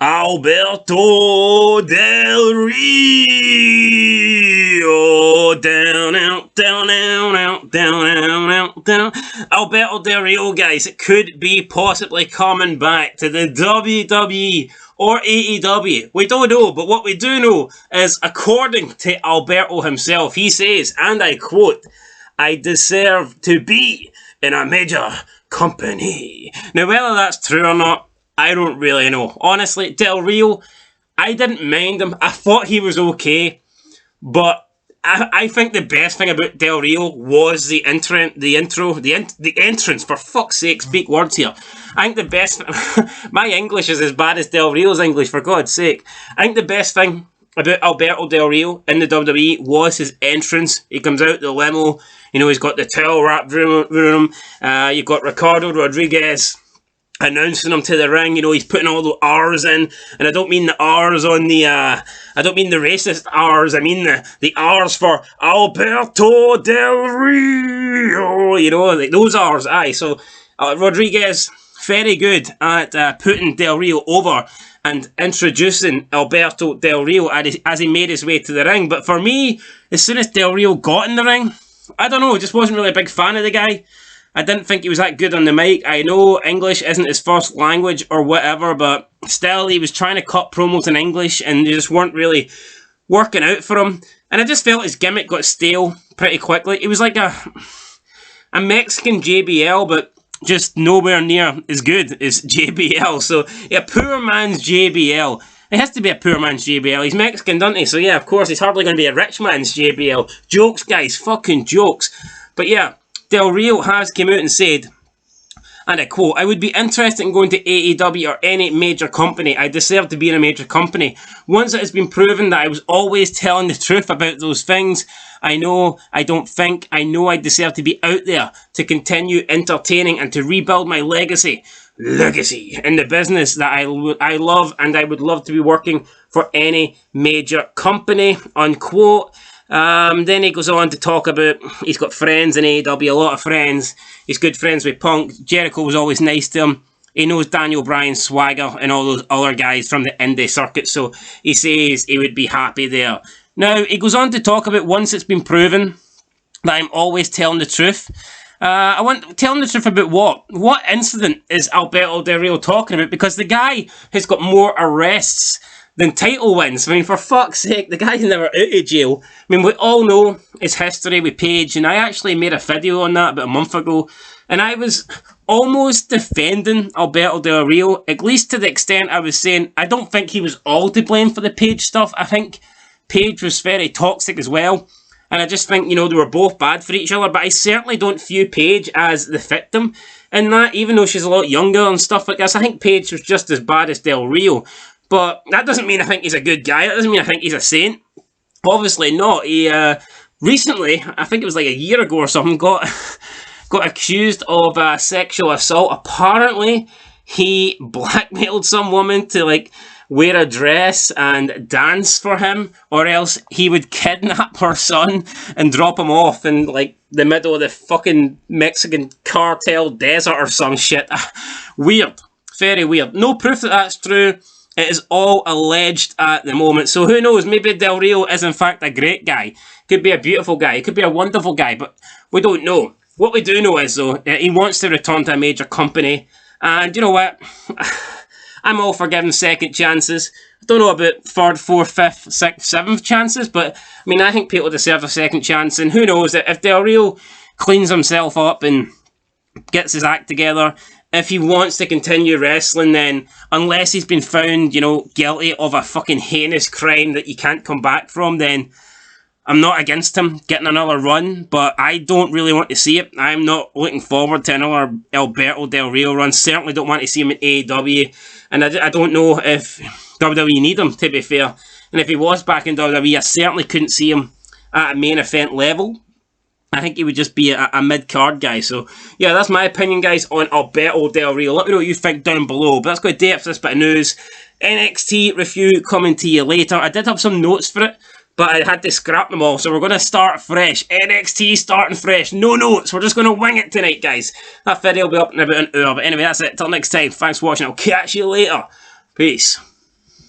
Alberto Del Rio. Down, out, down, out, out, down, out, out, down. Alberto Del Rio, guys, it could be possibly coming back to the WWE or AEW. We don't know, but what we do know is, according to Alberto himself, he says, and I quote, "I deserve to be in a major company." Now, whether that's true or not, I don't really know. Honestly, Del Rio, I didn't mind him. I thought he was okay, but I think the best thing about Del Rio was the entrance. For fuck's sake, speak words here. I think the best. My English is as bad as Del Rio's English, for God's sake. I think the best thing about Alberto Del Rio in the WWE was his entrance. He comes out the limo, he's got the towel wrapped around him. You've got Ricardo Rodriguez announcing him to the ring. He's putting all the R's in, and I don't mean the R's on the I don't mean the racist R's, I mean the R's for Alberto Del Rio, like those R's. Aye, so Rodriguez, very good at putting Del Rio over and introducing Alberto Del Rio as he made his way to the ring. But for me, as soon as Del Rio got in the ring, I don't know, just wasn't really a big fan of the guy. I didn't think he was that good on the mic. I know English isn't his first language or whatever, but still, he was trying to cut promos in English and they just weren't really working out for him. And I just felt his gimmick got stale pretty quickly. He was like a Mexican JBL, but just nowhere near as good as JBL. So, yeah, poor man's JBL. It has to be a poor man's JBL. He's Mexican, doesn't he? So, yeah, of course, he's hardly going to be a rich man's JBL. Jokes, guys. Fucking jokes. But, yeah, Del Rio has come out and said, and I quote, "I would be interested in going to AEW or any major company. I deserve to be in a major company. Once it has been proven that I was always telling the truth about those things, I know I deserve to be out there to continue entertaining and to rebuild my legacy in the business that I love, and I would love to be working for any major company," unquote. Then he goes on to talk about he's got friends in AEW, a lot of friends. He's good friends with Punk. Jericho was always nice to him. He knows Daniel Bryan's swagger and all those other guys from the indie circuit, so he says he would be happy there. Now, he goes on to talk about, once it's been proven that I'm always telling the truth. I want telling the truth about what? What incident is Alberto Del Rio talking about? Because the guy has got more arrests than title wins. I mean, for fuck's sake, the guy's never out of jail. I mean, we all know his history with Paige, and I actually made a video on that about a month ago, and I was almost defending Alberto Del Rio, at least to the extent I was saying I don't think he was all to blame for the Paige stuff. I think Paige was very toxic as well, and I just think, they were both bad for each other, but I certainly don't view Paige as the victim in that, even though she's a lot younger and stuff like this. I think Paige was just as bad as Del Rio. But that doesn't mean I think he's a good guy. That doesn't mean I think he's a saint. Obviously not. He recently, I think it was like a year ago or something, got accused of sexual assault. Apparently, he blackmailed some woman to wear a dress and dance for him, or else he would kidnap her son and drop him off in the middle of the fucking Mexican cartel desert or some shit. Weird. Very weird. No proof that that's true. It is all alleged at the moment. So who knows? Maybe Del Rio is in fact a great guy. Could be a beautiful guy. Could be a wonderful guy. But we don't know. What we do know is, though, he wants to return to a major company. And you know what? I'm all for giving second chances. I don't know about third, fourth, fifth, sixth, seventh chances. But, I mean, I think people deserve a second chance. And who knows? If Del Rio cleans himself up and gets his act together, if he wants to continue wrestling, then unless he's been found, guilty of a fucking heinous crime that you can't come back from, then I'm not against him getting another run, but I don't really want to see it. I'm not looking forward to another Alberto Del Rio run. Certainly don't want to see him in AEW, and I don't know if WWE need him, to be fair. And if he was back in WWE, I certainly couldn't see him at a main event level. I think he would just be a mid-card guy. So, yeah, that's my opinion, guys, on Alberto Del Rio. Let me know what you think down below. But that's going to do it for this bit of news. NXT review coming to you later. I did have some notes for it, but I had to scrap them all. So we're going to start fresh. NXT starting fresh. No notes. We're just going to wing it tonight, guys. That video will be up in about an hour. But anyway, that's it. Till next time. Thanks for watching. I'll catch you later. Peace.